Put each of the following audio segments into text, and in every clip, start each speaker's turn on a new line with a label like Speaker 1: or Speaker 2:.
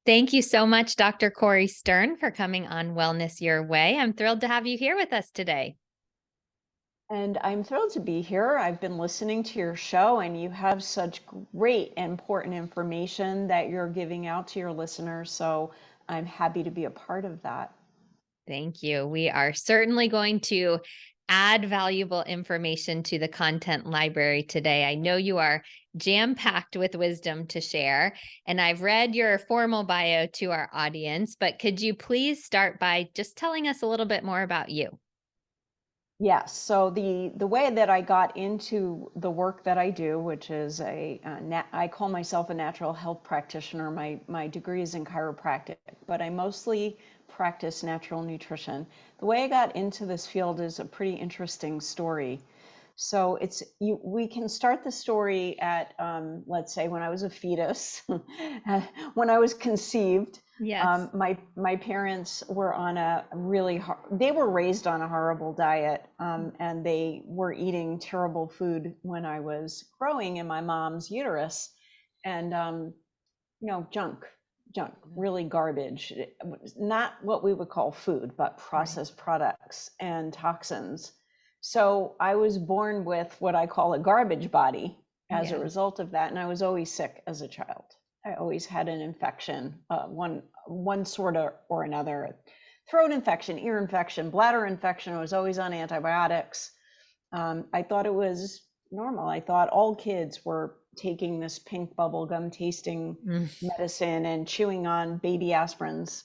Speaker 1: Thank you so much, Dr. Cori Stern, for coming on Wellness Your Way. I'm thrilled to have you here with us today.
Speaker 2: And I'm thrilled to be here. I've been listening to your show, and you have such great, important information that you're giving out to your listeners. So I'm happy to be a part of that.
Speaker 1: Thank you. We are certainly going to add valuable information to the content library today. I know you are jam packed with wisdom to share, and I've read your formal bio to our audience, but could you please start by just telling us a little bit more about you?
Speaker 2: Yes. So the way that I got into the work that I do, which is I call myself a natural health practitioner. My degree is in chiropractic, but I mostly practice natural nutrition. The way I got into this field is a pretty interesting story. So we can start the story at let's say when I was a fetus, when I was conceived.
Speaker 1: Yes.
Speaker 2: My parents were on a they were raised on a horrible diet, and they were eating terrible food when I was growing in my mom's uterus, and junk, really garbage. Not what we would call food, but
Speaker 1: Right.
Speaker 2: processed products and toxins. So I was born with what I call a garbage body as a
Speaker 1: Yeah.
Speaker 2: result of that, and I was always sick as a child. I always had an infection, one sort of or another, throat infection, ear infection, bladder infection. I was always on antibiotics. I thought it was normal. I thought all kids were taking this pink bubble gum tasting
Speaker 1: Mm.
Speaker 2: medicine and chewing on baby aspirins.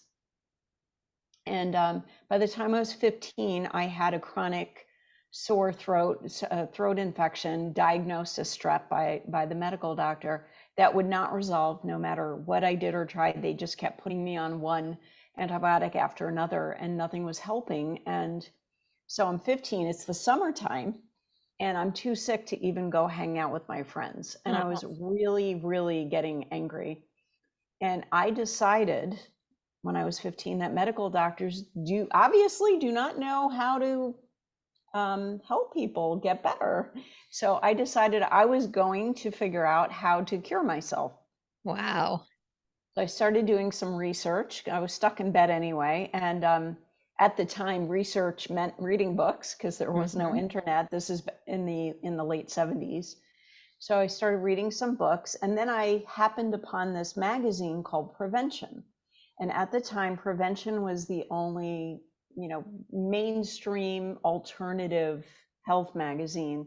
Speaker 2: And by the time I was 15, I had a chronic sore throat, throat infection, diagnosed as strep by the medical doctor that would not resolve no matter what I did or tried. They just kept putting me on one antibiotic after another, and nothing was helping. And so I'm 15, it's the summertime, and I'm too sick to even go hang out with my friends. And I
Speaker 1: Oh,
Speaker 2: was really, really getting angry. And I decided when I was 15 that medical doctors do not know how to help people get better. So I decided I was going to figure out how to cure myself.
Speaker 1: wow.
Speaker 2: So I started doing some research. I was stuck in bed anyway. And at the time, research meant reading books because there was no
Speaker 1: Mhm.
Speaker 2: internet. This is in the late 70s. So I started reading some books, and then I happened upon this magazine called Prevention. And at the time, Prevention was the only, mainstream alternative health magazine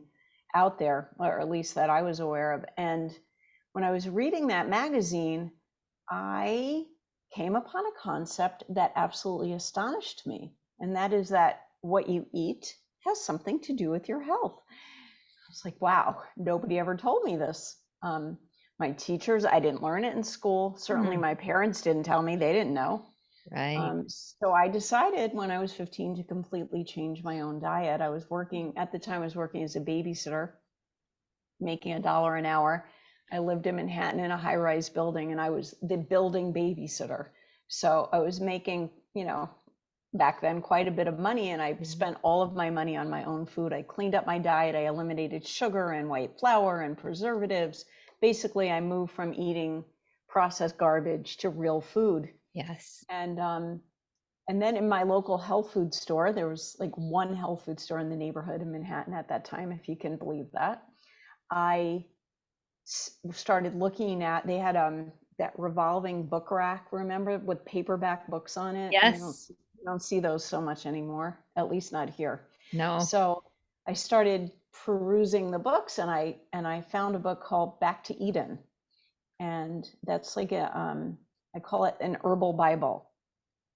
Speaker 2: out there, or at least that I was aware of. And when I was reading that magazine, I came upon a concept that absolutely astonished me. And that is that what you eat has something to do with your health. It's like, wow, nobody ever told me this. My teachers, I didn't learn it in school. Certainly,
Speaker 1: Mm.
Speaker 2: my parents didn't tell me, they didn't know.
Speaker 1: Right.
Speaker 2: So I decided when I was 15 to completely change my own diet. I was working, at the time, I was working as a babysitter, making $1 an hour. I lived in Manhattan in a high rise building, and I was the building babysitter. So I was making, back then quite a bit of money, and I
Speaker 1: Mhm.
Speaker 2: spent all of my money on my own food. I cleaned up my diet. I eliminated sugar and white flour and preservatives. Basically, I moved from eating processed garbage to real food.
Speaker 1: Yes.
Speaker 2: And then in my local health food store, there was like one health food store in the neighborhood in Manhattan at that time, if you can believe that. I started looking at, they had that revolving book rack, remember, with paperback books on it.
Speaker 1: Yes.
Speaker 2: You don't see those so much anymore, at least not here.
Speaker 1: No.
Speaker 2: So I started perusing the books, and I found a book called Back to Eden, and that's like I call it an herbal Bible.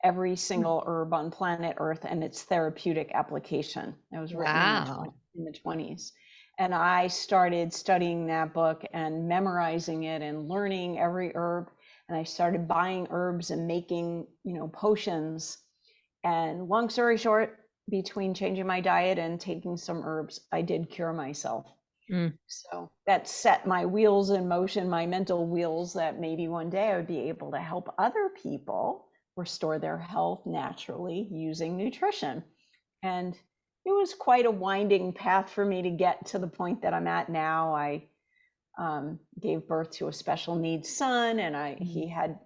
Speaker 2: Every
Speaker 1: Mm.
Speaker 2: single herb on planet Earth and its therapeutic application. It was written in
Speaker 1: Wow.
Speaker 2: the 20s. And I started studying that book and memorizing it and learning every herb. And I started buying herbs and making, potions. And long story short, between changing my diet and taking some herbs, I did cure myself.
Speaker 1: Mm.
Speaker 2: So that set my wheels in motion, my mental wheels, that maybe one day I would be able to help other people restore their health naturally using nutrition. And it was quite a winding path for me to get to the point that I'm at now. gave birth to a special needs son, and he had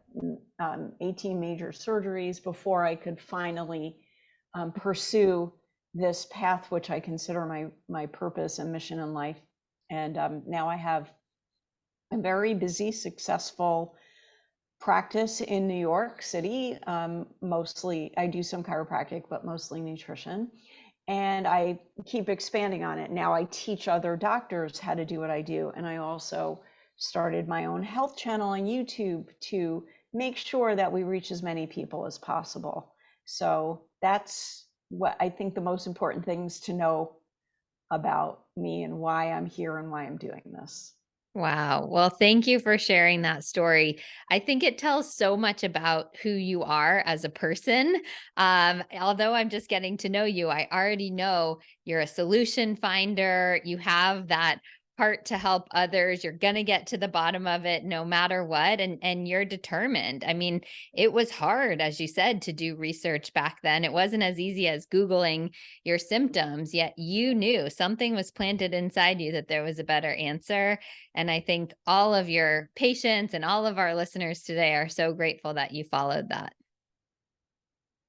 Speaker 2: 18 major surgeries before I could finally pursue this path, which I consider my purpose and mission in life. And now I have a very busy, successful practice in New York City. Mostly, I do some chiropractic, but mostly nutrition. And I keep expanding on it. Now I teach other doctors how to do what I do. And I also started my own health channel on YouTube to make sure that we reach as many people as possible. So that's what I think the most important things to know about me and why I'm here and why I'm doing this.
Speaker 1: Wow. Well, thank you for sharing that story. I think it tells so much about who you are as a person. Although I'm just getting to know you, I already know you're a solution finder. You have that heart to help others. You're going to get to the bottom of it no matter what. And you're determined. I mean, it was hard, as you said, to do research back then. It wasn't as easy as Googling your symptoms, yet you knew something was planted inside you that there was a better answer. And I think all of your patients and all of our listeners today are so grateful that you followed that.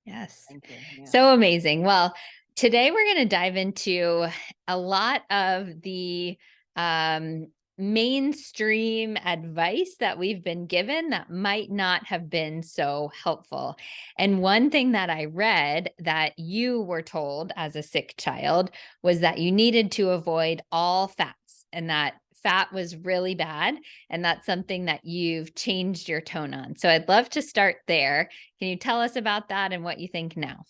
Speaker 1: Yes.
Speaker 2: Thank you. Yeah.
Speaker 1: So amazing. Well, today we're going to dive into a lot of the mainstream advice that we've been given that might not have been so helpful. And one thing that I read that you were told as a sick child was that you needed to avoid all fats and that fat was really bad. And that's something that you've changed your tone on. So I'd love to start there. Can you tell us about that and what you think now?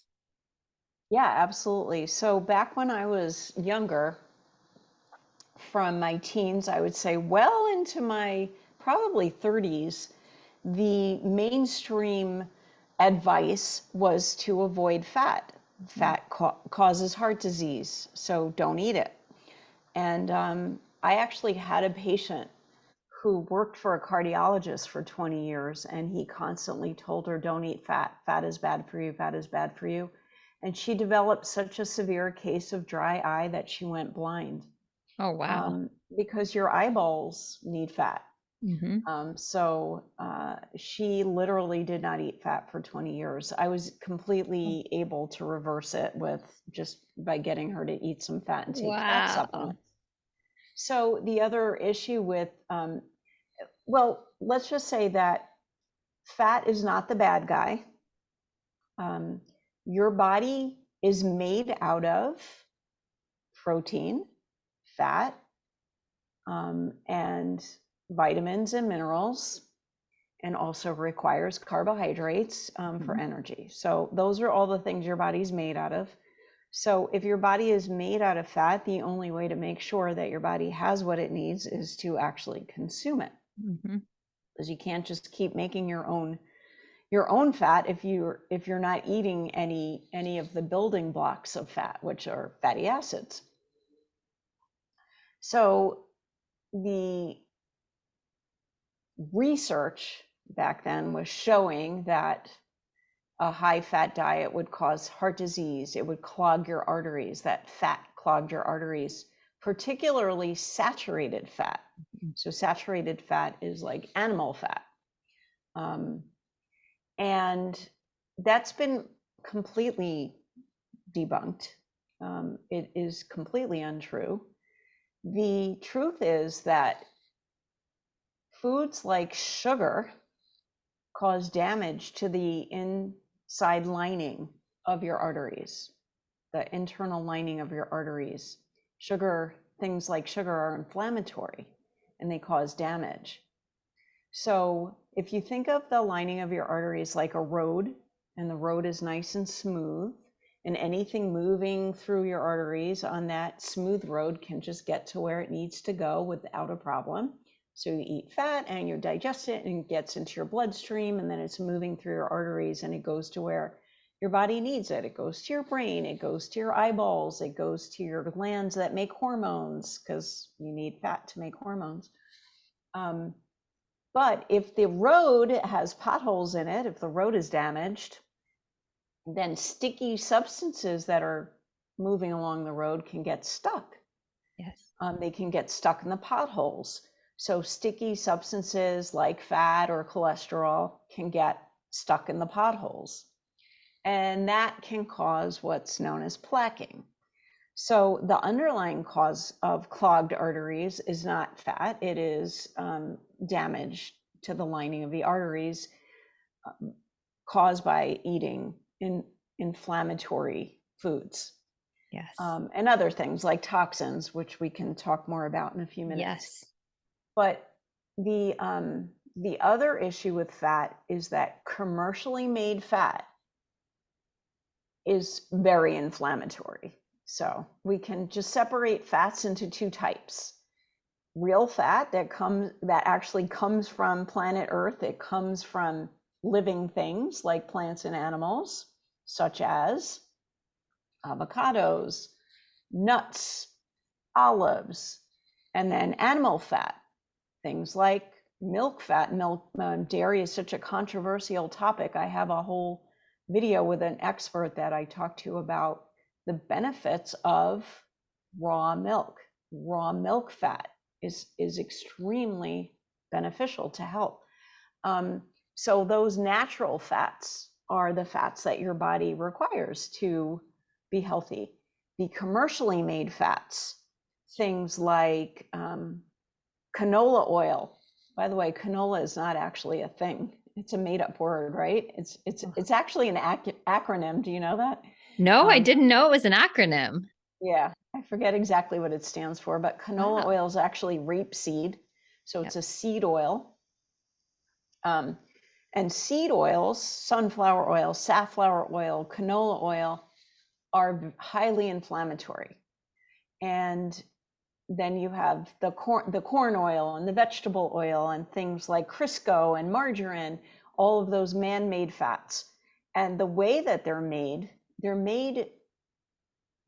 Speaker 2: Yeah, absolutely. So back when I was younger, from my teens, I would say, well into my probably 30s, the mainstream advice was to avoid fat. Fat causes heart disease, so don't eat it. And I actually had a patient who worked for a cardiologist for 20 years, and he constantly told her, don't eat fat. Fat is bad for you. Fat is bad for you. And she developed such a severe case of dry eye that she went blind,
Speaker 1: Oh, wow.
Speaker 2: because your eyeballs need fat.
Speaker 1: Hmm.
Speaker 2: So she literally did not eat fat for 20 years. I was completely able to reverse it with just by getting her to eat some fat and take fat
Speaker 1: Wow.
Speaker 2: supplements. So the other issue with, well, let's just say that fat is not the bad guy. Your body is made out of protein, fat, and vitamins and minerals, and also requires carbohydrates for
Speaker 1: Mhm.
Speaker 2: energy. So those are all the things your body's made out of. So if your body is made out of fat, the only way to make sure that your body has what it needs is to actually consume it.
Speaker 1: Mhm.
Speaker 2: Because you can't just keep making your own fat if you're not eating any of the building blocks of fat, which are fatty acids. So the research back then was showing that a high fat diet would cause heart disease. It would clog your arteries. That fat clogged your arteries, particularly saturated fat. So saturated fat is like animal fat. And that's been completely debunked. It is completely untrue. The truth is that foods like sugar cause damage to the inside lining of your arteries, the internal lining of your arteries. Sugar, things like sugar are inflammatory and they cause damage. So if you think of the lining of your arteries like a road, and the road is nice and smooth, and anything moving through your arteries on that smooth road can just get to where it needs to go without a problem. So you eat fat and you digest it and it gets into your bloodstream, and then it's moving through your arteries and it goes to where your body needs it. It goes to your brain, it goes to your eyeballs, it goes to your glands that make hormones, because you need fat to make hormones. But if the road has potholes in it, if the road is damaged, then sticky substances that are moving along the road can get stuck.
Speaker 1: Yes.
Speaker 2: They can get stuck in the potholes. So sticky substances like fat or cholesterol can get stuck in the potholes, and that can cause what's known as plaquing. So the underlying cause of clogged arteries is not fat, it is damage to the lining of the arteries caused by eating inflammatory foods.
Speaker 1: Yes.
Speaker 2: And other things like toxins, which we can talk more about in a few minutes.
Speaker 1: Yes.
Speaker 2: But the other issue with fat is that commercially made fat is very inflammatory. So we can just separate fats into two types. Real fat that actually comes from planet Earth. It comes from living things like plants and animals, such as avocados, nuts, olives, and then animal fat, things like milk fat. Dairy is such a controversial topic. I have a whole video with an expert that I talked to about the benefits of raw milk. Raw milk fat is extremely beneficial to health. So those natural fats are the fats that your body requires to be healthy. The commercially made fats, things like canola oil. By the way, canola is not actually a thing. It's a made-up word, right? It's actually an acronym. Do you know that?
Speaker 1: No, I didn't know it was an acronym.
Speaker 2: Yeah, I forget exactly what it stands for, but canola
Speaker 1: Wow.
Speaker 2: oil is actually rapeseed, so it's a seed oil. And seed oils, sunflower oil, safflower oil, canola oil, are highly inflammatory. And then you have the corn oil and the vegetable oil and things like Crisco and margarine, all of those man-made fats. And the way that they're made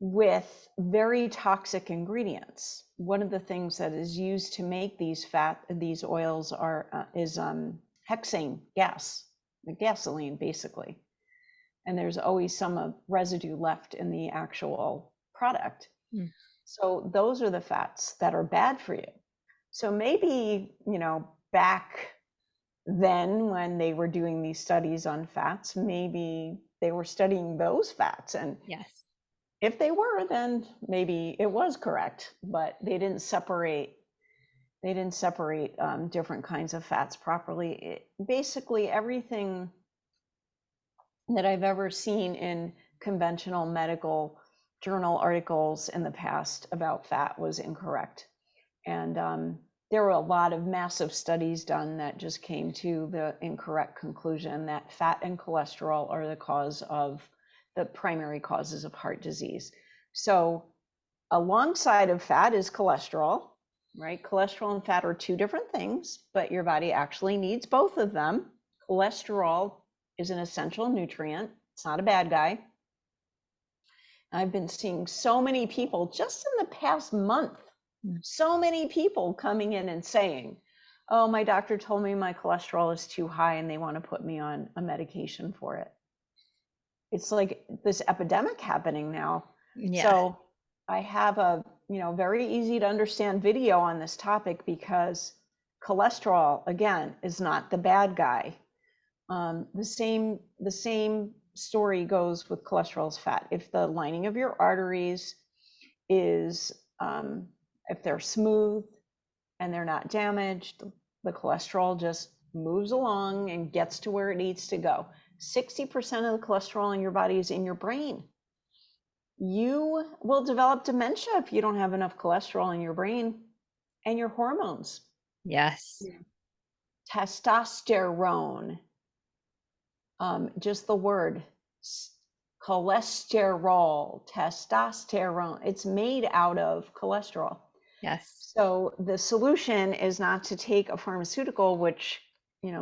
Speaker 2: with very toxic ingredients. One of the things that is used to make these oils is hexane gas, the gasoline basically. And there's always some residue left in the actual product. So those are the fats that are bad for you. So maybe, back then when they were doing these studies on fats, maybe they were studying those fats. And
Speaker 1: yes,
Speaker 2: if they were, then maybe it was correct, but they didn't separate different kinds of fats properly. Basically everything that I've ever seen in conventional medical journal articles in the past about fat was incorrect. And there were a lot of massive studies done that just came to the incorrect conclusion that fat and cholesterol are the primary causes of heart disease. So alongside of fat is cholesterol, right? Cholesterol and fat are two different things, but your body actually needs both of them. Cholesterol is an essential nutrient. It's not a bad guy. I've been seeing so many people just in the past month, so many people coming in and saying, oh, my doctor told me my cholesterol is too high and they want to put me on a medication for it. It's like this epidemic happening now. Yeah. So I have a very easy to understand video on this topic because cholesterol, again, is not the bad guy. The same story goes with cholesterol's fat. If the lining of your arteries is, if they're smooth and they're not damaged, the cholesterol just moves along and gets to where it needs to go. 60% of the cholesterol in your body is in your brain. You will develop dementia if you don't have enough cholesterol in your brain and your hormones.
Speaker 1: Yes.
Speaker 2: Testosterone. Just the word cholesterol, testosterone, it's made out of cholesterol.
Speaker 1: Yes.
Speaker 2: So the solution is not to take a pharmaceutical, which,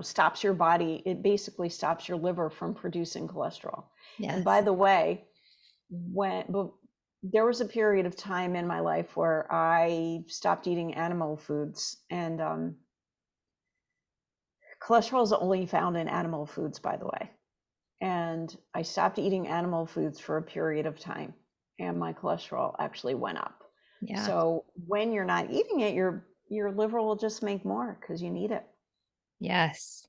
Speaker 2: stops your body. It basically stops your liver from producing cholesterol. Yes. And by the way, there was a period of time in my life where I stopped eating animal foods, and cholesterol is only found in animal foods, by the way. And I stopped eating animal foods for a period of time, and my cholesterol actually went up. Yeah. So when you're not eating it, your your liver will just make more because you need it.
Speaker 1: Yes.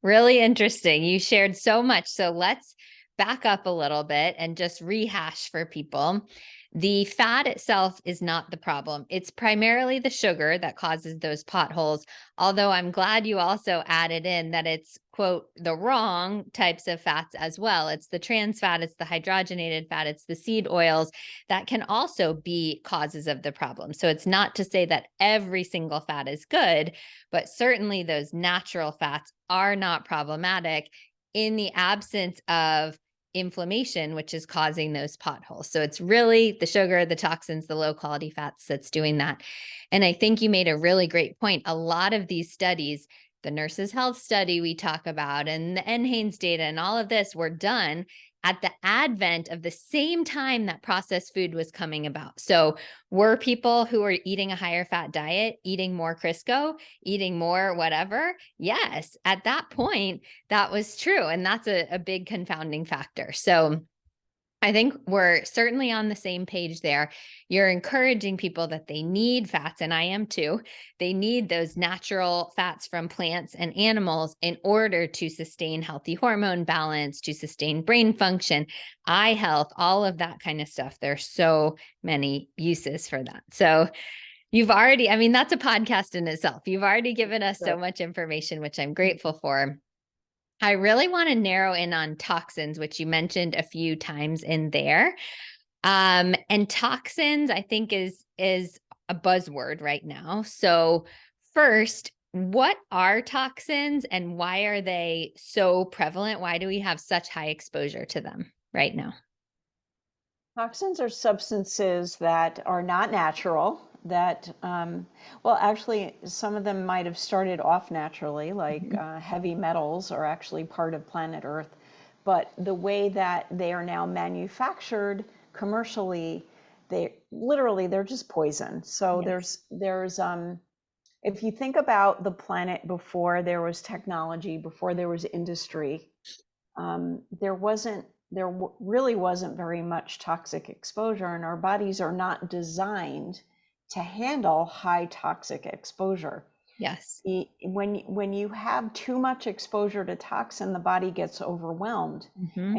Speaker 1: Really interesting. You shared so much. So let's back up a little bit and just rehash for people. The fat itself is not the problem. It's primarily the sugar that causes those potholes. Although I'm glad you also added in that it's, quote, the wrong types of fats as well. It's the trans fat, it's the hydrogenated fat, it's the seed oils that can also be causes of the problem. So it's not to say that every single fat is good, but certainly those natural fats are not problematic in the absence of inflammation, which is causing those potholes. So it's really the sugar, the toxins, the low quality fats that's doing that. And I think you made a really great point. A lot of these studies, the nurses' health study we talk about, and the NHANES data, and all of this were done at the advent of the same time that processed food was coming about. So were people who were eating a higher fat diet, eating more Crisco, eating more whatever? Yes, at that point, that was true. And that's a big confounding factor. So I think we're certainly on the same page there. You're encouraging people that they need fats, and I am too. They need those natural fats from plants and animals in order to sustain healthy hormone balance, to sustain brain function, eye health, all of that kind of stuff. There's so many uses for that. So you've already, I mean, that's a podcast in itself. You've already given us so much information, which I'm grateful for. I really want to narrow in on toxins, which you mentioned a few times in there. And toxins, I think, is a buzzword right now. So first, what are toxins and why are they so prevalent? Why do we have such high exposure to them right now?
Speaker 2: Toxins are substances that are not natural, that, well, actually, some of them might have started off naturally, like heavy metals are actually part of planet Earth. But the way that they are now manufactured commercially, they're just poison. So
Speaker 1: Yes.
Speaker 2: there's if you think about the planet before there was technology, before there was industry, really wasn't very much toxic exposure, and our bodies are not designed to handle high toxic exposure.
Speaker 1: Yes.
Speaker 2: When you have too much exposure to toxin, the body gets overwhelmed
Speaker 1: Mm-hmm.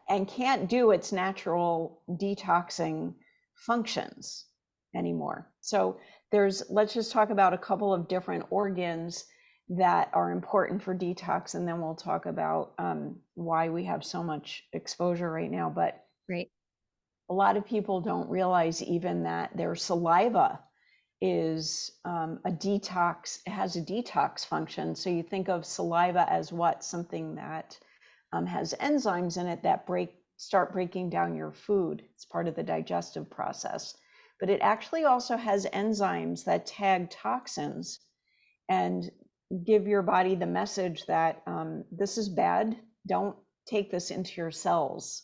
Speaker 2: and can't do its natural detoxing functions anymore. So let's just talk about a couple of different organs that are important for detox, and then we'll talk about why we have so much exposure right now. But
Speaker 1: Great.
Speaker 2: a lot of people don't realize even that their saliva is a detox, has a detox function. So you think of saliva as what? Something that has enzymes in it that start breaking down your food. It's part of the digestive process. But it actually also has enzymes that tag toxins and give your body the message that this is bad. Don't take this into your cells.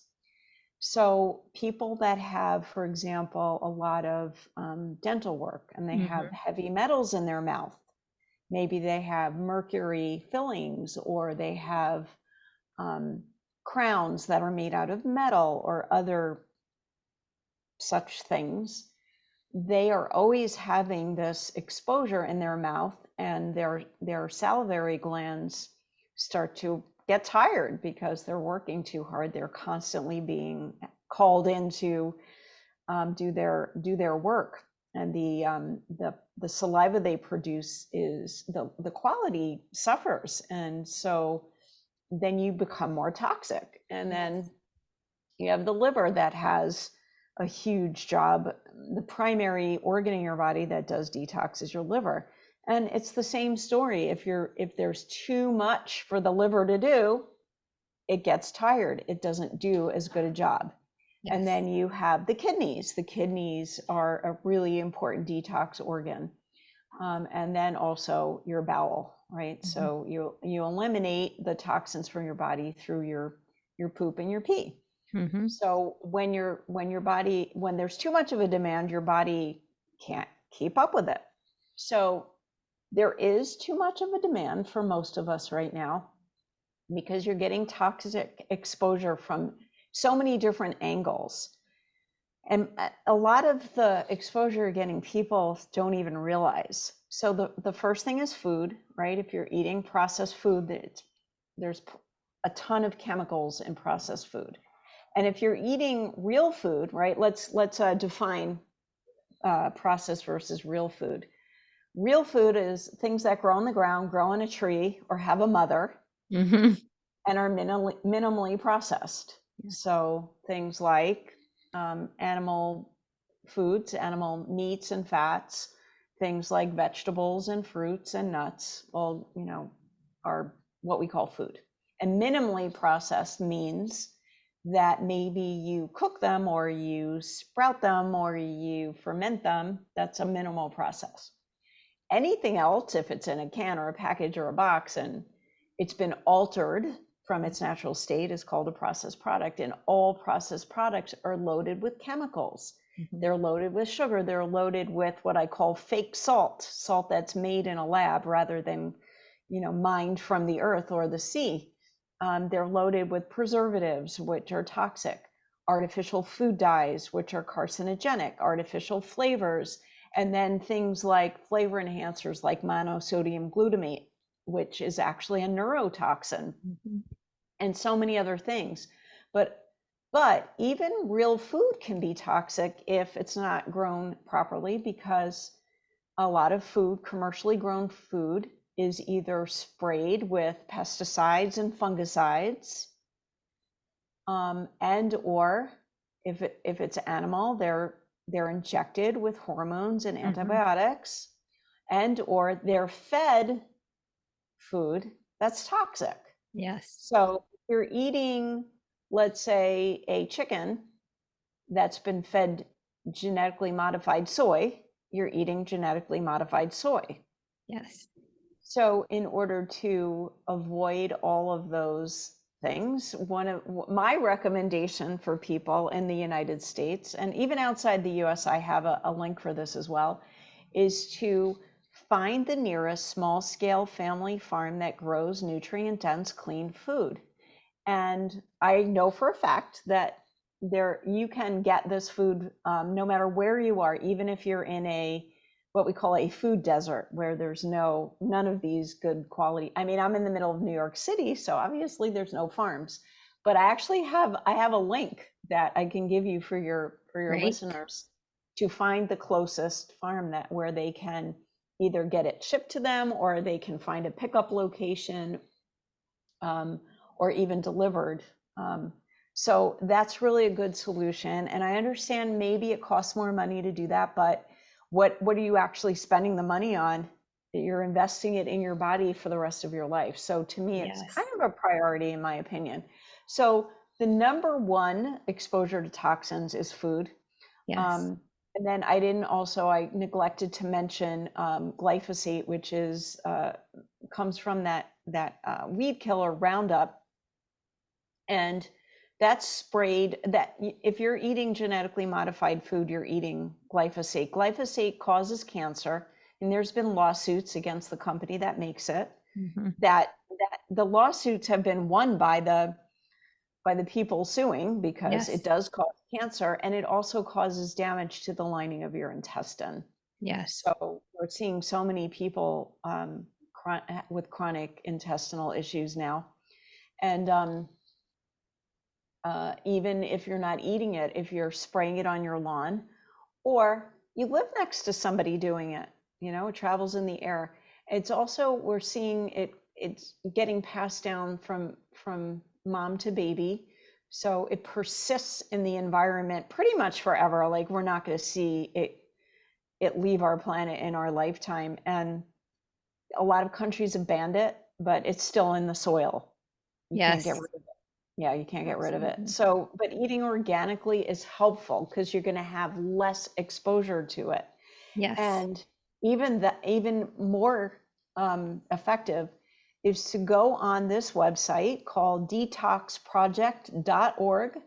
Speaker 2: So people that have, for example, a lot of dental work and they have
Speaker 1: Mm-hmm.
Speaker 2: heavy metals in their mouth, maybe they have mercury fillings or they have crowns that are made out of metal or other such things, they are always having this exposure in their mouth, and their salivary glands start to get tired because they're working too hard. They're constantly being called in to do their work, and the saliva they produce is the quality suffers, and so then you become more toxic, and then
Speaker 1: Yes.
Speaker 2: you have the liver that has a huge job. The primary organ in your body that does detox is your liver. And it's the same story. If there's too much for the liver to do, it gets tired. It doesn't do as good a job. And
Speaker 1: Yes.
Speaker 2: then you have the kidneys. The kidneys are a really important detox organ. And then also your bowel, right?
Speaker 1: Mm-hmm.
Speaker 2: So you eliminate the toxins from your body through your poop and your pee.
Speaker 1: Mm-hmm.
Speaker 2: So when there's too much of a demand, your body can't keep up with it. So there is too much of a demand for most of us right now because you're getting toxic exposure from so many different angles. And a lot of the exposure you're getting, people don't even realize. So the first thing is food, right? If you're eating processed food, there's a ton of chemicals in processed food. And if you're eating real food, right? Let's define processed versus real food. Real food is things that grow on the ground, grow on a tree, or have a mother,
Speaker 1: Mm-hmm.
Speaker 2: and are minimally processed.
Speaker 1: Yes.
Speaker 2: So things like animal foods, animal meats and fats, things like vegetables and fruits and nuts, all, are what we call food. And minimally processed means that maybe you cook them or you sprout them or you ferment them. That's a minimal process. Anything else, if it's in a can or a package or a box and it's been altered from its natural state, is called a processed product. And all processed products are loaded with chemicals.
Speaker 1: Mm-hmm.
Speaker 2: They're loaded with sugar. They're loaded with what I call fake salt that's made in a lab rather than, mined from the earth or the sea. They're loaded with preservatives, which are toxic, artificial food dyes, which are carcinogenic, artificial flavors, and then things like flavor enhancers like monosodium glutamate, which is actually a neurotoxin,
Speaker 1: Mm-hmm.
Speaker 2: and so many other things. But even real food can be toxic if it's not grown properly, because a lot of food, commercially grown food, is either sprayed with pesticides and fungicides, and or if it's animal, they're injected with hormones and antibiotics, and or they're fed food that's toxic.
Speaker 1: Yes.
Speaker 2: So if you're eating, let's say, a chicken that's been fed genetically modified soy, you're eating genetically modified soy.
Speaker 1: Yes.
Speaker 2: So in order to avoid all of those things, one of my recommendation for people in the United States, and even outside the US, I have a link for this as well, is to find the nearest small scale family farm that grows nutrient dense, clean food. And I know for a fact that you can get this food no matter where you are, even if you're in what we call a food desert, where there's none of these good quality. I mean, I'm in the middle of New York City, so obviously there's no farms, but I have a link that I can give you for your
Speaker 1: Great.
Speaker 2: listeners to find the closest farm where they can either get it shipped to them, or they can find a pickup location, or even delivered. So that's really a good solution. And I understand maybe it costs more money to do that, but what are you actually spending the money on? You're investing it in your body for the rest of your life. So to me, it's kind of a priority, in my opinion. So the number one exposure to toxins is food.
Speaker 1: Yes.
Speaker 2: And then I neglected to mention glyphosate, which comes from that weed killer Roundup. And that's sprayed. That if you're eating genetically modified food, you're eating glyphosate. Glyphosate causes cancer, and there's been lawsuits against the company that makes it.
Speaker 1: Mm-hmm.
Speaker 2: That the lawsuits have been won by the people suing, because it does cause cancer, and it also causes damage to the lining of your intestine.
Speaker 1: Yes.
Speaker 2: So we're seeing so many people with chronic intestinal issues now. And even if you're not eating it, if you're spraying it on your lawn, or you live next to somebody doing it, it travels in the air. It's also, we're seeing it's getting passed down from mom to baby. So it persists in the environment pretty much forever. Like, we're not going to see it leave our planet in our lifetime. And a lot of countries have banned it, but it's still in the soil. You can't get rid of it. Yeah, you can't get rid of it. So, but eating organically is helpful because you're going to have less exposure to it.
Speaker 1: Yes.
Speaker 2: And even more effective is to go on this website called detoxproject.org.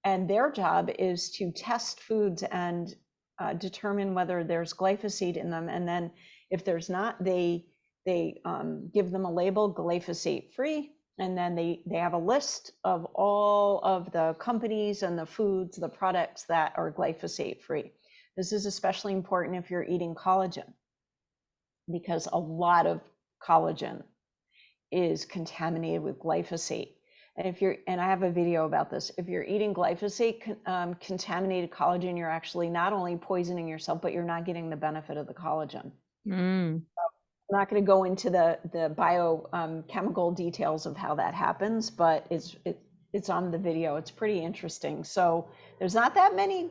Speaker 2: And their job is to test foods and determine whether there's glyphosate in them. And then if there's not, they give them a label, glyphosate free. And then they have a list of all of the companies and the foods, the products that are glyphosate free. This is especially important if you're eating collagen, because a lot of collagen is contaminated with glyphosate. And I have a video about this. If you're eating glyphosate contaminated collagen, you're actually not only poisoning yourself, but you're not getting the benefit of the collagen.
Speaker 1: Mm.
Speaker 2: I'm not going to go into the biochemical details of how that happens, but it's on the video. It's pretty interesting. So there's not that many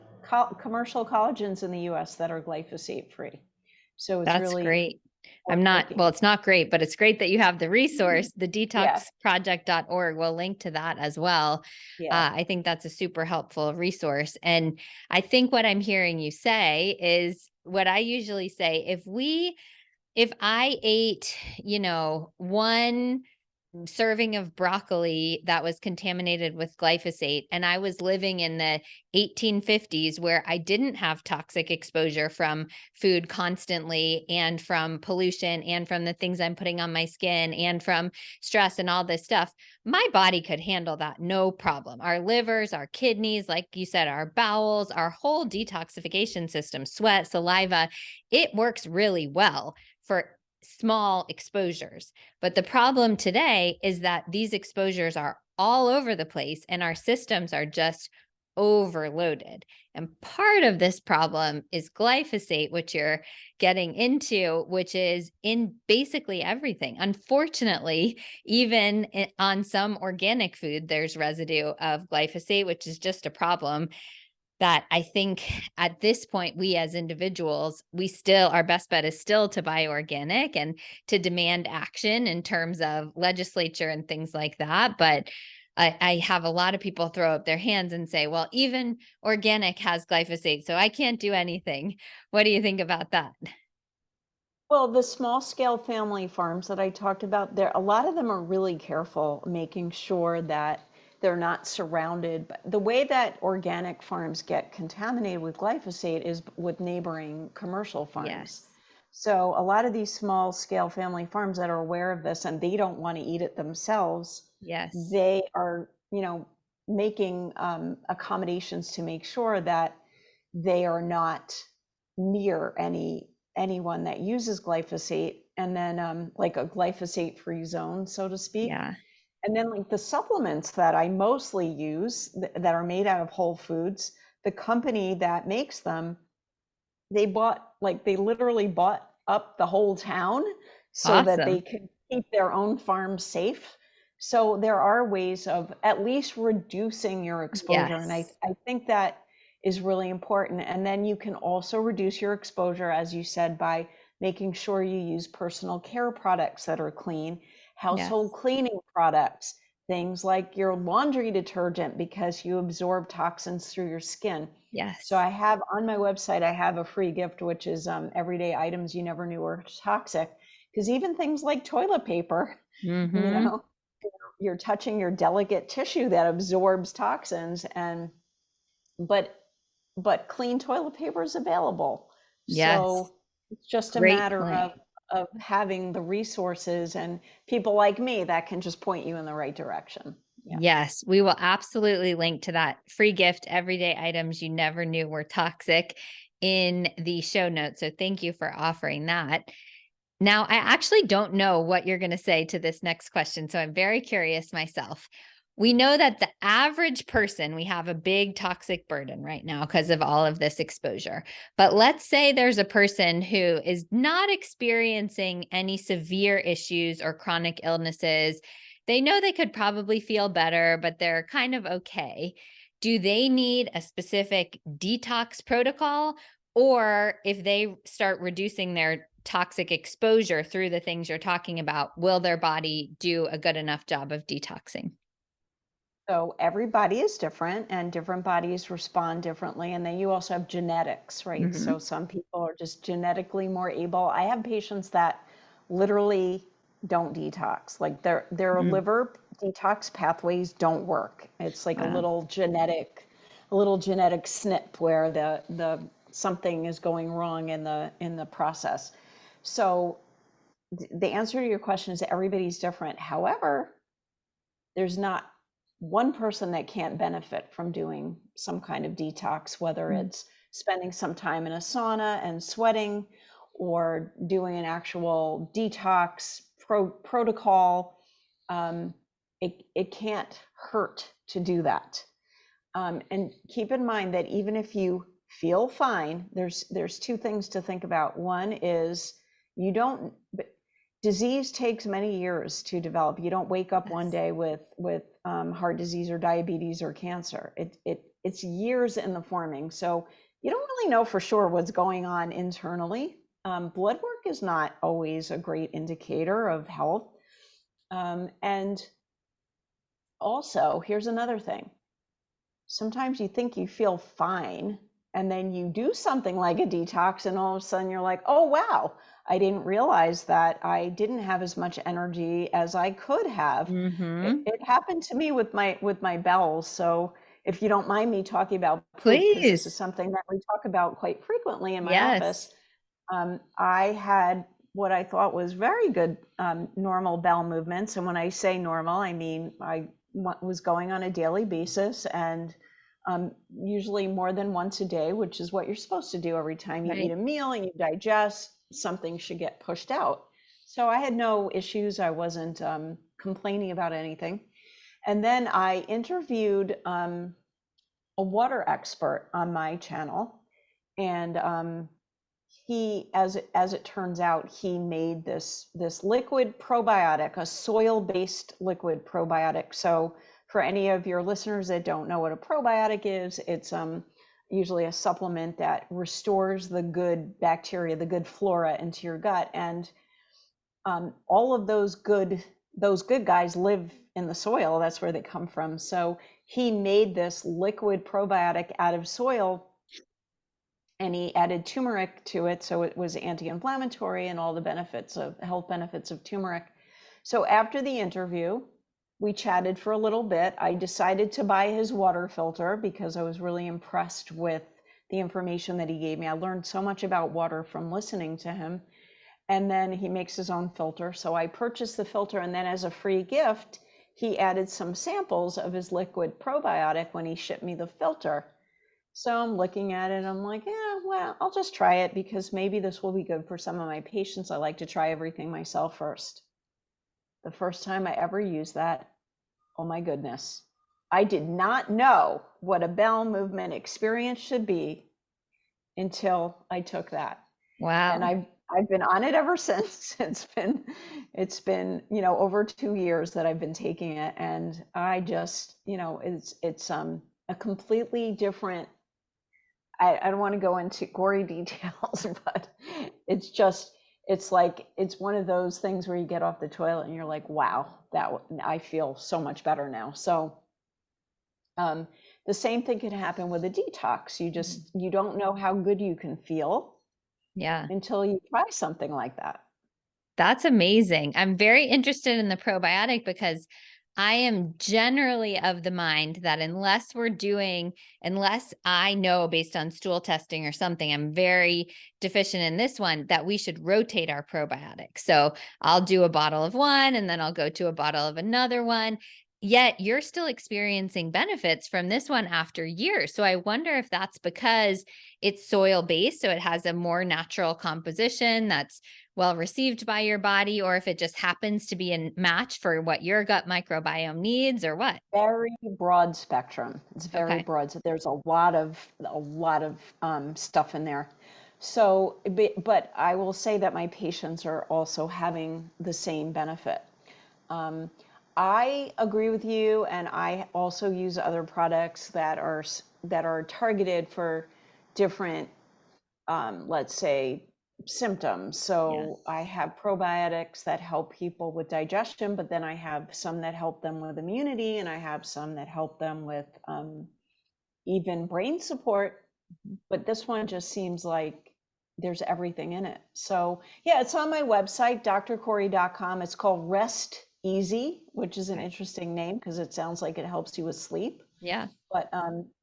Speaker 2: commercial collagens in the U.S. that are glyphosate free. So it's
Speaker 1: That's
Speaker 2: really
Speaker 1: great.
Speaker 2: worth looking.
Speaker 1: Well, it's not great, but it's great that you have the resource, the
Speaker 2: Yeah,
Speaker 1: detoxproject.org. We'll link to that as well.
Speaker 2: yeah.
Speaker 1: I think that's a super helpful resource. And I think what I'm hearing you say is what I usually say, if I ate, one serving of broccoli that was contaminated with glyphosate, and I was living in the 1850s where I didn't have toxic exposure from food constantly, and from pollution, and from the things I'm putting on my skin, and from stress and all this stuff, my body could handle that no problem. Our livers, our kidneys, like you said, our bowels, our whole detoxification system, sweat, saliva, it works really well for small exposures. But the problem today is that these exposures are all over the place and our systems are just overloaded. And part of this problem is glyphosate, which you're getting into, which is in basically everything. Unfortunately, even on some organic food, there's residue of glyphosate, which is just a problem that I think at this point, we as individuals, our best bet is still to buy organic and to demand action in terms of legislature and things like that. But I have a lot of people throw up their hands and say, well, even organic has glyphosate, so I can't do anything. What do you think about that?
Speaker 2: Well, the small scale family farms that I talked about, a lot of them are really careful making sure that they're not surrounded. But the way that organic farms get contaminated with glyphosate is with neighboring commercial farms.
Speaker 1: Yes.
Speaker 2: So a lot of these small scale family farms that are aware of this and they don't want to eat it themselves,
Speaker 1: Yes.
Speaker 2: they are, making accommodations to make sure that they are not near anyone that uses glyphosate, and then like a glyphosate free zone, so to speak.
Speaker 1: Yeah.
Speaker 2: And then like the supplements that I mostly use that are made out of whole foods, the company that makes them, they literally bought up the whole town so that they
Speaker 1: Awesome.
Speaker 2: could keep their own farms safe. So there are ways of at least reducing your exposure. And I,
Speaker 1: Yes.
Speaker 2: I think that is really important. And then you can also reduce your exposure, as you said, by making sure you use personal care products that are clean, household
Speaker 1: Yes.
Speaker 2: cleaning products, things like your laundry detergent, because you absorb toxins through your skin. So
Speaker 1: Yes.
Speaker 2: I have on my website, I have a free gift, which is everyday items you never knew were toxic. Because even things like toilet paper, you
Speaker 1: Mm-hmm.
Speaker 2: know, you're touching your delicate tissue that absorbs toxins, and but clean toilet paper is available.
Speaker 1: Yes.
Speaker 2: So it's just a
Speaker 1: Great
Speaker 2: matter
Speaker 1: point.
Speaker 2: of having the resources and people like me that can just point you in the right direction. Yeah.
Speaker 1: Yes, we will absolutely link to that free gift, everyday items you never knew were toxic, in the show notes. So thank you for offering that. Now, I actually don't know what you're going to say to this next question. So I'm very curious myself. We know that the average person, we have a big toxic burden right now because of all of this exposure. But let's say there's a person who is not experiencing any severe issues or chronic illnesses. They know they could probably feel better, but they're kind of okay. Do they need a specific detox protocol? Or if they start reducing their toxic exposure through the things you're talking about, will their body do a good enough job of detoxing?
Speaker 2: So everybody is different and different bodies respond differently. And then you also have genetics, right? So
Speaker 1: Hmm.
Speaker 2: some people are just genetically more able. I have patients that literally don't detox. Like their
Speaker 1: Mm.
Speaker 2: liver detox pathways don't work. It's like
Speaker 1: Wow.
Speaker 2: a little genetic snip where the something is going wrong in the process. So the answer to your question is that everybody's different. However, there's not one person that can't benefit from doing some kind of detox, whether
Speaker 1: Mm.
Speaker 2: it's spending some time in a sauna and sweating or doing an actual detox protocol. Um, it can't hurt to do that. And keep in mind that even if you feel fine, there's two things to think about. One is you don't disease takes many years to develop. You don't wake up one
Speaker 1: Yes.
Speaker 2: day with heart disease or diabetes or cancer. It's years in the forming. So you don't really know for sure what's going on internally. Blood work is not always a great indicator of health. And also, here's another thing. Sometimes you think you feel fine, and then you do something like a detox, and all of a sudden you're like, oh, wow, I didn't realize that I didn't have as much energy as I could have.
Speaker 1: Mm-hmm.
Speaker 2: It happened to me with my bowels. So if you don't mind me talking about poop, because this is
Speaker 1: Please.
Speaker 2: something that we talk about quite frequently in my
Speaker 1: Yes.
Speaker 2: office, I had what I thought was very good normal bowel movements. And when I say normal, I mean I was going on a daily basis, and usually more than once a day, which is what you're supposed to do every time you eat
Speaker 1: Right.
Speaker 2: a meal and you digest, something should get pushed out. So I had no issues. I wasn't complaining about anything. And then I interviewed a water expert on my channel, and he, as it turns out, he made this liquid probiotic, a soil-based liquid probiotic. So for any of your listeners that don't know what a probiotic is, it's usually a supplement that restores the good bacteria, the good flora into your gut. And all of those good guys live in the soil. That's where they come from. So he made this liquid probiotic out of soil, and he added turmeric to it, so it was anti-inflammatory and all the benefits of health benefits of turmeric. So after the interview, we chatted for a little bit. I decided to buy his water filter because I was really impressed with the information that he gave me. I learned so much about water from listening to him. And then he makes his own filter. So I purchased the filter, and then as a free gift, he added some samples of his liquid probiotic when he shipped me the filter. So I'm looking at it, I'm like, yeah, well, I'll just try it because maybe this will be good for some of my patients. I like to try everything myself first. The first time I ever used that, oh my goodness, I did not know what a bowel movement experience should be until I took that. And
Speaker 1: Wow.
Speaker 2: I've been on it ever since. It's been, over 2 years that I've been taking it. And I just, it's a completely different, I don't want to go into gory details, but it's like, it's one of those things where you get off the toilet and you're like, wow, I feel so much better now. So um, the same thing could happen with a detox.
Speaker 1: Mhm.
Speaker 2: You don't know how good you can feel
Speaker 1: Yeah.
Speaker 2: until you try something like that.
Speaker 1: That's amazing. I'm very interested in the probiotic because I am generally of the mind that unless I know based on stool testing or something, I'm very deficient in this one, that we should rotate our probiotics. So I'll do a bottle of one and then I'll go to a bottle of another one. Yet you're still experiencing benefits from this one after years. So I wonder if that's because it's soil based. So it has a more natural composition that's well received by your body, or if it just happens to be a match for what your gut microbiome needs, or what.
Speaker 2: Very broad spectrum. It's very
Speaker 1: Okay.
Speaker 2: broad. So there's a lot of stuff in there. So, but I will say that my patients are also having the same benefit. Um, I agree with you, and I also use other products that are targeted for different, let's say, symptoms.
Speaker 1: Yes.
Speaker 2: So I have probiotics that help people with digestion, but then I have some that help them with immunity, and I have some that help them with even brain support. But this one just seems like there's everything in it. So yeah, it's on my website, drcori.com. It's called Rest Easy, which is an
Speaker 1: Okay.
Speaker 2: interesting name because it sounds like it helps you with sleep.
Speaker 1: Yeah.
Speaker 2: But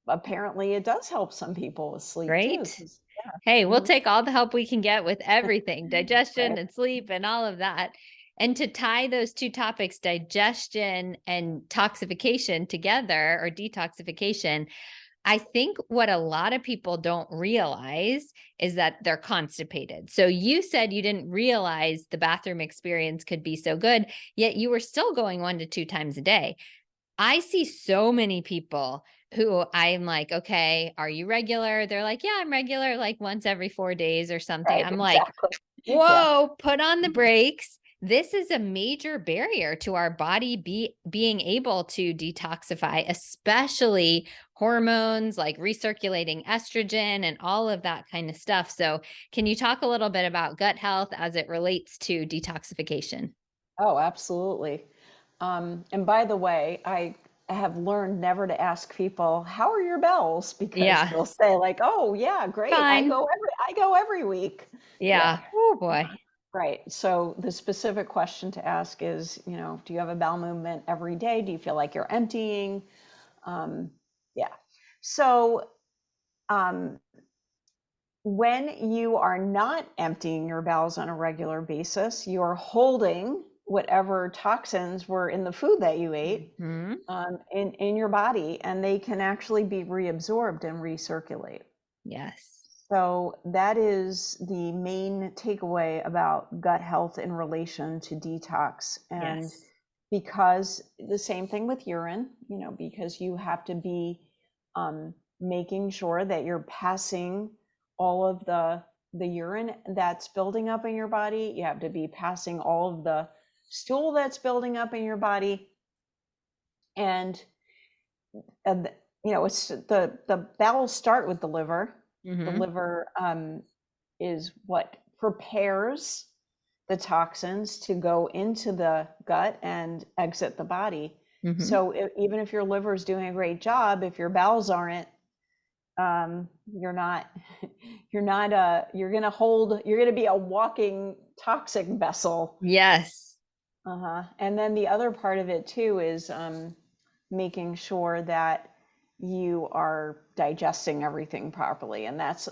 Speaker 2: apparently it does help some people with sleep too.
Speaker 1: Great.
Speaker 2: 'Cause,
Speaker 1: Hey, we'll
Speaker 2: mhm,
Speaker 1: take all the help we can get with everything, digestion
Speaker 2: right.
Speaker 1: and sleep and all of that. And to tie those two topics, digestion and toxification together, or detoxification, I think what a lot of people don't realize is that they're constipated. So you said you didn't realize the bathroom experience could be so good, yet you were still going 1 to 2 times a day. I see so many people who I'm like, okay, are you regular? They're like, yeah, I'm regular, like once every 4 days or something.
Speaker 2: Right,
Speaker 1: I'm like,
Speaker 2: exactly. Yeah.
Speaker 1: whoa, put on the brakes. This is a major barrier to our body being able to detoxify, especially hormones like recirculating estrogen and all of that kind of stuff. So, can you talk a little bit about gut health as it relates to detoxification?
Speaker 2: Oh, absolutely. And by the way, I have learned never to ask people, "How are your bowels?" Because
Speaker 1: Yeah,
Speaker 2: they'll say like, "Oh, yeah, great.
Speaker 1: fine.
Speaker 2: I go every week." Yeah.
Speaker 1: Yeah. Oh boy.
Speaker 2: Right. So the specific question to ask is, do you have a bowel movement every day? Do you feel like you're emptying? Um, yeah. So um, when you are not emptying your bowels on a regular basis, you're holding whatever toxins were in the food that you ate
Speaker 1: Hmm.
Speaker 2: in your body, and they can actually be reabsorbed and recirculate.
Speaker 1: Yes.
Speaker 2: So that is the main takeaway about gut health in relation to detox. And
Speaker 1: Yes.
Speaker 2: because the same thing with urine, because you have to be making sure that you're passing all of the urine that's building up in your body. You have to be passing all of the stool that's building up in your body. And, uh, it's the bowels start with the liver. The
Speaker 1: Hmm.
Speaker 2: liver is what prepares the toxins to go into the gut and exit the body.
Speaker 1: Hmm.
Speaker 2: So even if your liver is doing a great job, if your bowels aren't, you're not, you're going to be a walking toxic vessel.
Speaker 1: Yes.
Speaker 2: Uh-huh. And then the other part of it too is making sure that you are digesting everything properly. And that's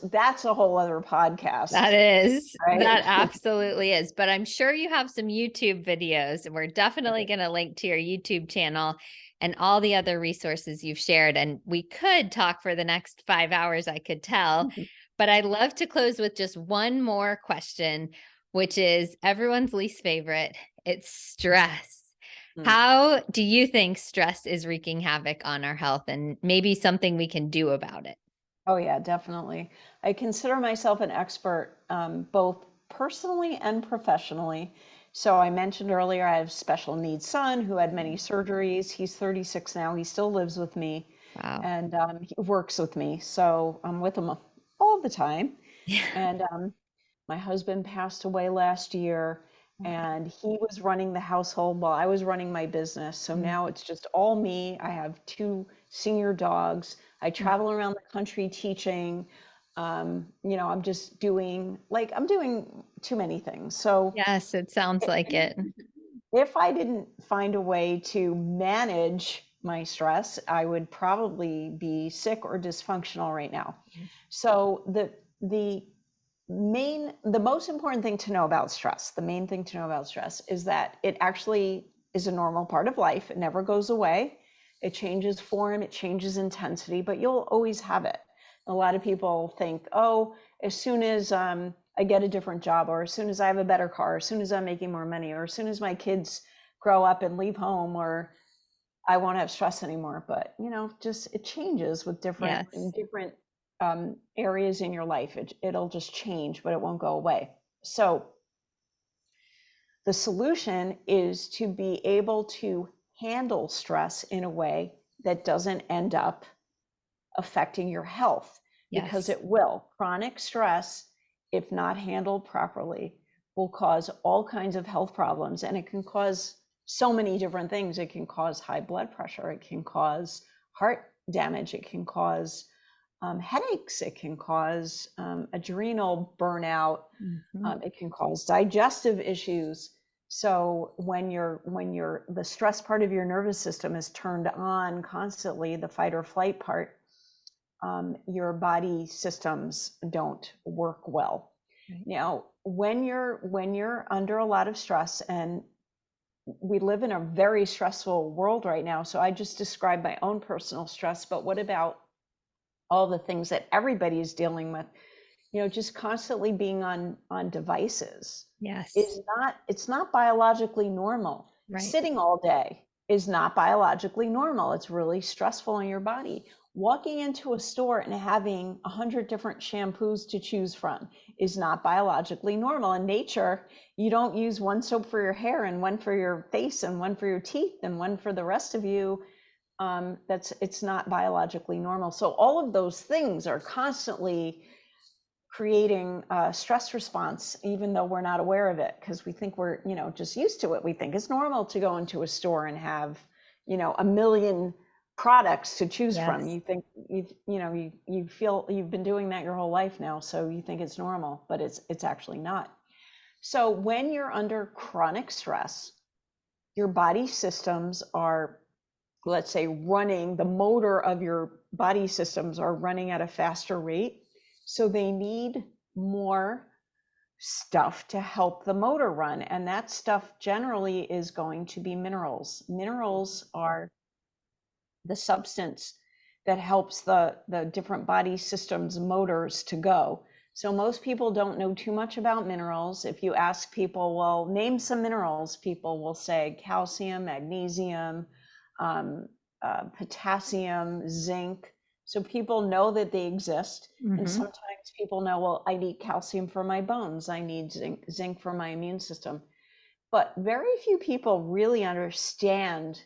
Speaker 2: a whole other
Speaker 1: That
Speaker 2: podcast,
Speaker 1: is.
Speaker 2: right?
Speaker 1: That absolutely is. But I'm sure you have some YouTube videos, and we're
Speaker 2: I
Speaker 1: definitely
Speaker 2: do.
Speaker 1: going to link to your YouTube channel and all the other resources you've shared. And we could talk for the next 5 hours, I could tell. But I'd love to close with just one more question, which is everyone's least favorite. It's stress.
Speaker 2: Mm.
Speaker 1: How do you think stress is wreaking havoc on our health, and maybe something we can do about it?
Speaker 2: Oh yeah, definitely. I consider myself an expert, both personally and professionally. So I mentioned earlier, I have a special needs son who had many surgeries. He's 36 now. He still lives with me
Speaker 1: Wow.
Speaker 2: and he works with me. So I'm with him all the time. And my husband passed away last year, and he was running the household while I was running my business. So
Speaker 1: Mm,
Speaker 2: now it's just all me. I have two senior dogs. I
Speaker 1: mm.
Speaker 2: travel around the country teaching. I'm just I'm doing too many things. So
Speaker 1: Yes, it sounds like it.
Speaker 2: if I didn't find a way to manage my stress, I would probably be sick or dysfunctional right now. So the the most important thing to know about stress, the main thing to know about stress is that it actually is a normal part of life. It never goes away. It changes form, it changes intensity, but you'll always have it. A lot of people think, oh, as soon as I get a different job, or as soon as I have a better car, as soon as I'm making more money, or as soon as my kids grow up and leave home, or I won't have stress anymore. But just it changes with
Speaker 1: Yes.
Speaker 2: different areas in your life. It'll just change, but it won't go away. So the solution is to be able to handle stress in a way that doesn't end up affecting your health, because
Speaker 1: Yes.
Speaker 2: it will. Chronic stress, if not handled properly, will cause all kinds of health problems, and it can cause so many different things. It can cause high blood pressure, it can cause heart damage, it can cause headaches, it can cause adrenal burnout,
Speaker 1: Mhm.
Speaker 2: it can cause digestive issues. So the stress part of your nervous system is turned on constantly, the fight or flight part, your body systems don't work well.
Speaker 1: Right.
Speaker 2: Now, when you're under a lot of stress, and we live in a very stressful world right now. So I just described my own personal stress, but what about all the things that everybody is dealing with? Just constantly being on devices
Speaker 1: Yes.
Speaker 2: is not, it's not biologically normal.
Speaker 1: Right.
Speaker 2: Sitting all day is not biologically normal. It's really stressful on your body. Walking into a store and having 100 different shampoos to choose from is not biologically normal. In nature, you don't use one soap for your hair and one for your face and one for your teeth and one for the rest of you. It's not biologically normal. So all of those things are constantly creating a stress response, even though we're not aware of it, because we think we're, just used to it. We think it's normal to go into a store and have, a million products to choose from.
Speaker 1: Yes.
Speaker 2: You think you feel you've been doing that your whole life now, so you think it's normal, but it's actually not. So when you're under chronic stress, your body systems are, let's say, running, the motor of your body systems are running at a faster rate. So they need more stuff to help the motor run. And that stuff generally is going to be minerals. Minerals are the substance that helps the different body systems motors to go. So most people don't know too much about minerals. If you ask people, well, name some minerals, people will say calcium, magnesium, potassium, zinc. So people know that they exist. And
Speaker 1: Mm-hmm.
Speaker 2: sometimes people know, well, I need calcium for my bones. I need zinc for my immune system. But very few people really understand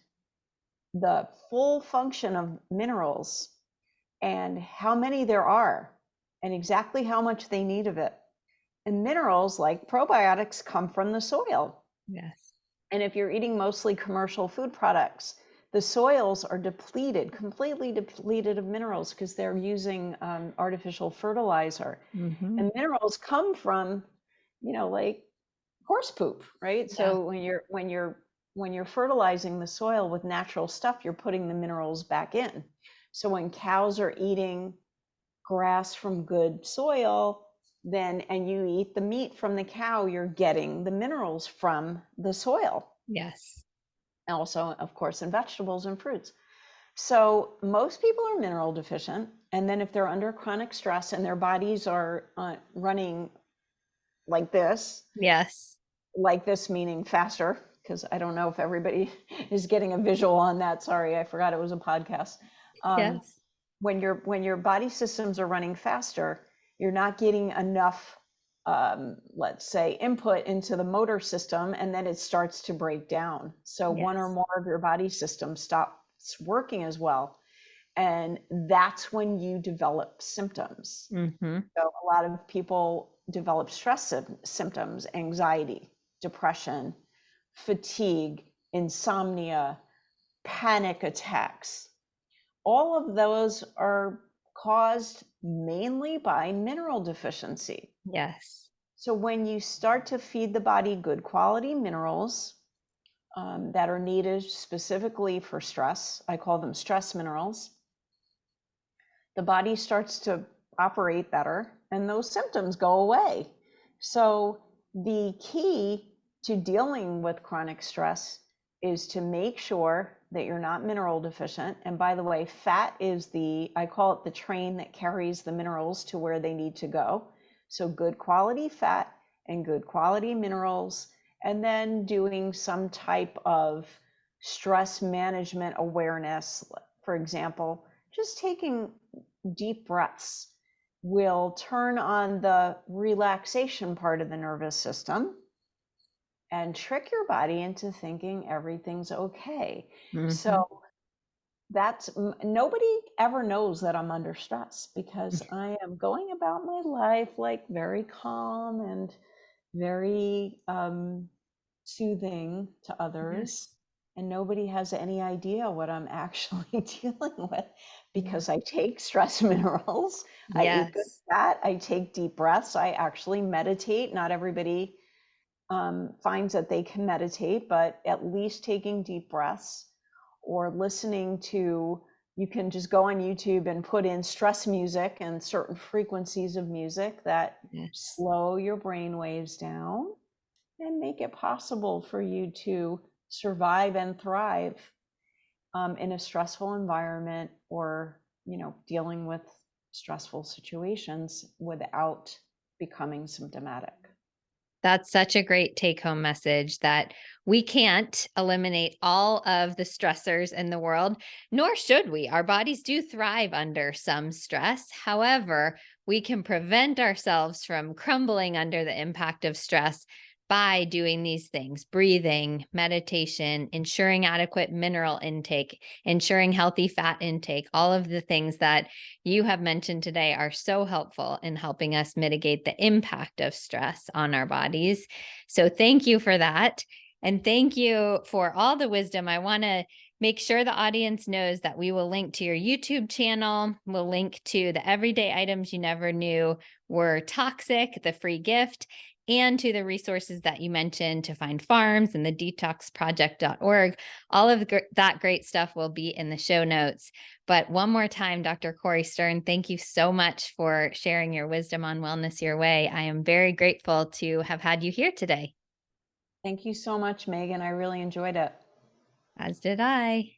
Speaker 2: the full function of minerals and how many there are and exactly how much they need of it. And minerals like probiotics come from the soil.
Speaker 1: Yes.
Speaker 2: And if you're eating mostly commercial food products, the soils are depleted, completely depleted of minerals because they're using artificial fertilizer.
Speaker 1: Mm-hmm.
Speaker 2: And minerals come from, like horse poop, right?
Speaker 1: Yeah.
Speaker 2: So when you're fertilizing the soil with natural stuff, you're putting the minerals back in. So when cows are eating grass from good soil, then and you eat the meat from the cow, you're getting the minerals from the soil.
Speaker 1: Yes.
Speaker 2: Also, of course, in vegetables and fruits. So most people are mineral deficient. And then if they're under chronic stress and their bodies are running like this,
Speaker 1: Yes.
Speaker 2: meaning faster, because I don't know if everybody is getting a visual on that. Sorry, I forgot it was a podcast. Um,
Speaker 1: Yes.
Speaker 2: when your body systems are running faster, you're not getting enough, let's say, input into the motor system, and then it starts to break down. So one or
Speaker 1: Yes.
Speaker 2: more of your body systems stops working as well, and that's when you develop symptoms.
Speaker 1: Mm-hmm.
Speaker 2: So a lot of people develop stress symptoms, anxiety, depression, fatigue, insomnia, panic attacks. All of those are caused mainly by mineral deficiency.
Speaker 1: Yes.
Speaker 2: So when you start to feed the body good quality minerals that are needed specifically for stress, I call them stress minerals, the body starts to operate better and those symptoms go away. So the key to dealing with chronic stress is to make sure that you're not mineral deficient. And by the way, fat is I call it the train that carries the minerals to where they need to go. So good quality fat and good quality minerals, and then doing some type of stress management awareness. For example, just taking deep breaths will turn on the relaxation part of the nervous system and trick your body into thinking everything's okay.
Speaker 1: Mm-hmm.
Speaker 2: So nobody ever knows that I'm under stress because I am going about my life like very calm and very soothing to others.
Speaker 1: Yes.
Speaker 2: And nobody has any idea what I'm actually dealing with
Speaker 1: Yeah.
Speaker 2: because I take stress minerals, I eat good
Speaker 1: Yes.
Speaker 2: fat, I take deep breaths, I actually meditate. Not everybody finds that they can meditate, but at least taking deep breaths or listening to, you can just go on YouTube and put in stress music and certain frequencies of music that
Speaker 1: Yes.
Speaker 2: slow your brain waves down and make it possible for you to survive and thrive in a stressful environment, or, dealing with stressful situations without becoming symptomatic.
Speaker 1: That's such a great take home message that we can't eliminate all of the stressors in the world, nor should we. Our bodies do thrive under some stress. However, we can prevent ourselves from crumbling under the impact of stress by doing these things: breathing, meditation, ensuring adequate mineral intake, ensuring healthy fat intake. All of the things that you have mentioned today are so helpful in helping us mitigate the impact of stress on our bodies. So, thank you for that. And thank you for all the wisdom. I want to make sure the audience knows that we will link to your YouTube channel. We'll link to the everyday items you never knew were toxic, the free gift, and to the resources that you mentioned to find farms and the detoxproject.org. All of that great stuff will be in the show notes. But one more time, Dr. Cori Stern, thank you so much for sharing your wisdom on Wellness Your Way. I am very grateful to have had you here today.
Speaker 2: Thank you so much, Megan. I really enjoyed it.
Speaker 1: As did I.